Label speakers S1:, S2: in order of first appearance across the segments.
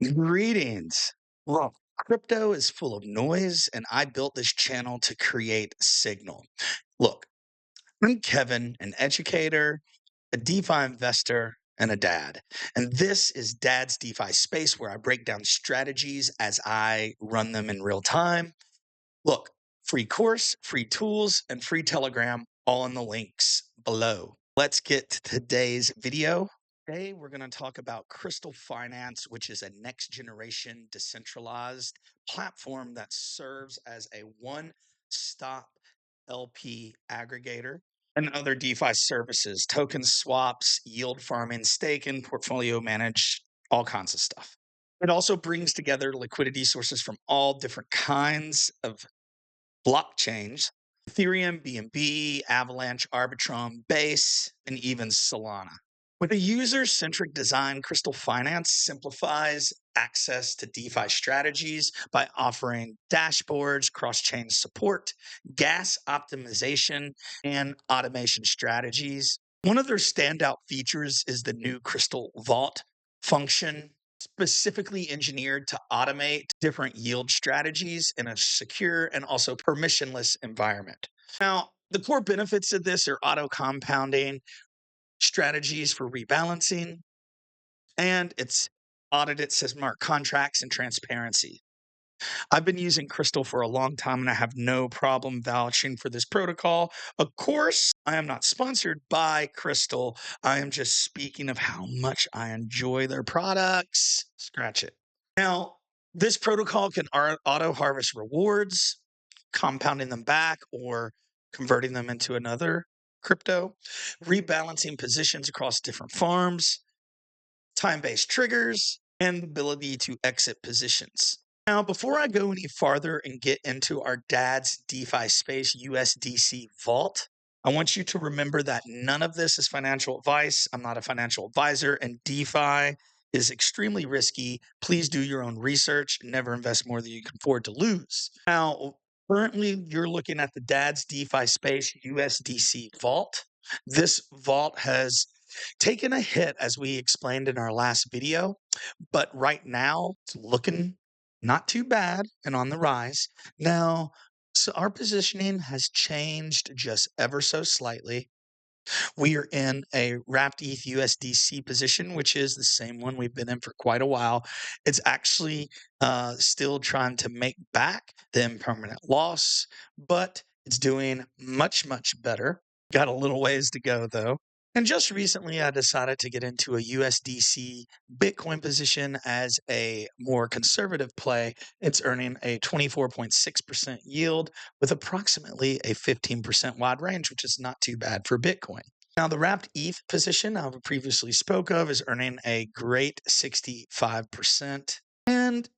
S1: Greetings. Well, crypto is full of noise, and I built this channel to create signal. Look, I'm Kevin, an educator, a DeFi investor, and a dad. And this is Dad's DeFi Space, where I break down strategies as I run them in real time. Look, free course, free tools, and free Telegram, all in the links below. Let's get to today's video. Today, we're going to talk about Krystal Finance, which is a next generation decentralized platform that serves as a one stop LP aggregator and other DeFi services, token swaps, yield farming, staking, portfolio managed, all kinds of stuff. It also brings together liquidity sources from all different kinds of blockchains: Ethereum, BNB, Avalanche, Arbitrum, Base, and even Solana. With a user centric design, Krystal Finance simplifies access to DeFi strategies by offering dashboards, cross chain support, gas optimization, and automation strategies. One of their standout features is the new Krystal Vault function, specifically engineered to automate different yield strategies in a secure and also permissionless environment. Now, the core benefits of this are auto compounding, strategies for rebalancing, and it's audited smart contracts and transparency. I've been using Krystal for a long time and I have no problem vouching for this protocol. Of course, I am not sponsored by Krystal. I am just speaking of how much I enjoy their products. Scratch it. Now, this protocol can auto harvest rewards, compounding them back or converting them into another crypto, rebalancing positions across different farms, time-based triggers, and the ability to exit positions. Now, before I go any farther and get into our dad's DeFi space USDC vault, I want you to remember that none of this is financial advice. I'm not a financial advisor, and DeFi is extremely risky. Please do your own research. Never invest more than you can afford to lose. Now, currently, you're looking at the dad's DeFi space USDC vault. This vault has taken a hit, as we explained in our last video, but right now it's looking not too bad and on the rise. Now, so our positioning has changed just ever so slightly. We are in a wrapped ETH USDC position, which is the same one we've been in for quite a while. It's actually still trying to make back the impermanent loss, but it's doing much, much better. Got a little ways to go, though. And just recently, I decided to get into a USDC Bitcoin position as a more conservative play. It's earning a 24.6% yield with approximately a 15% wide range, which is not too bad for Bitcoin. Now, the wrapped ETH position I previously spoke of is earning a great 65%. And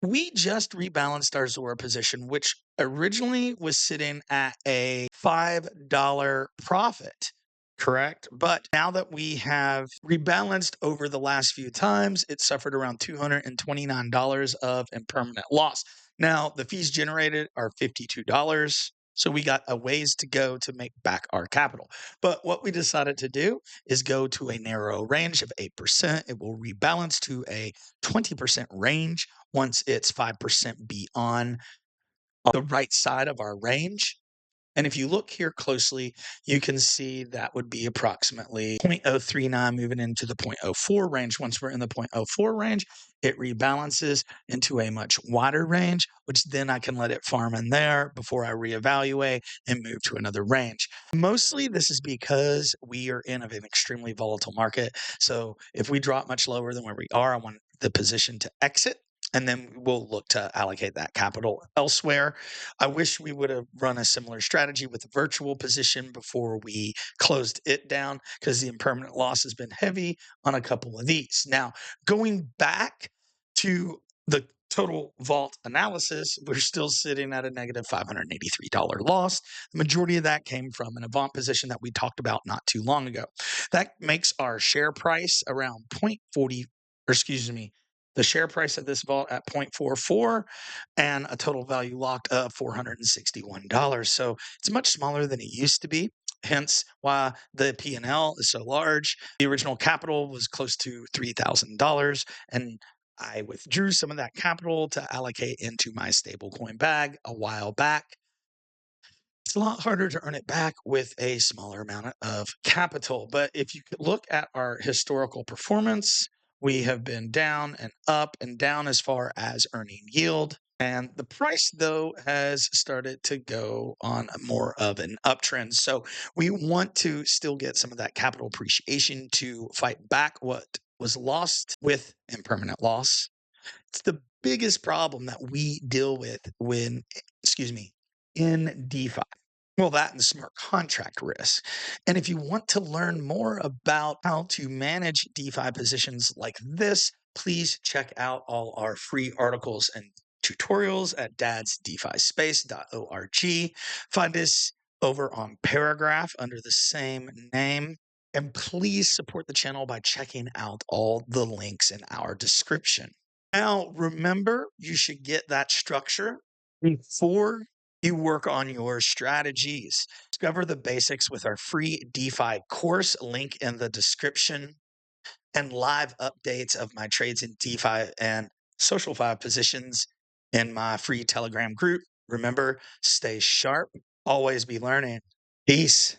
S1: we just rebalanced our Zora position, which originally was sitting at a $5 profit. Correct. But now that we have rebalanced over the last few times, it suffered around $229 of impermanent loss. Now, the fees generated are $52. So we got a ways to go to make back our capital. But what we decided to do is go to a narrow range of 8%. It will rebalance to a 20% range once it's 5% beyond the right side of our range. And if you look here closely, you can see that would be approximately 0.039 moving into the 0.04 range. Once we're in the 0.04 range, it rebalances into a much wider range, which then I can let it farm in there before I reevaluate and move to another range. Mostly this is because we are in an extremely volatile market. So if we drop much lower than where we are, I want the position to exit. And then we'll look to allocate that capital elsewhere. I wish we would have run a similar strategy with a virtual position before we closed it down, because the impermanent loss has been heavy on a couple of these. Now, going back to the total vault analysis, we're still sitting at a negative $583 loss. The majority of that came from an Avant position that we talked about not too long ago. That makes our share price around 0.40, or excuse me, the share price of this vault at 0.44 and a total value locked of $461. So it's much smaller than it used to be. Hence why the P&L is so large. The original capital was close to $3,000, and I withdrew some of that capital to allocate into my stablecoin bag a while back. It's a lot harder to earn it back with a smaller amount of capital. But if you could look at our historical performance, we have been down and down as far as earning yield. And the price, though, has started to go on more of an uptrend. So we want to still get some of that capital appreciation to fight back what was lost with impermanent loss. It's the biggest problem that we deal with in DeFi. Well, that and smart contract risk. And if you want to learn more about how to manage DeFi positions like this, please check out all our free articles and tutorials at dadsdefispace.org. Find us over on Paragraph under the same name. And please support the channel by checking out all the links in our description. Now, remember, you should get that structure before you work on your strategies. Discover the basics with our free DeFi course, link in the description, and live updates of my trades in DeFi and social fi positions in my free Telegram group. Remember, stay sharp, always be learning. Peace.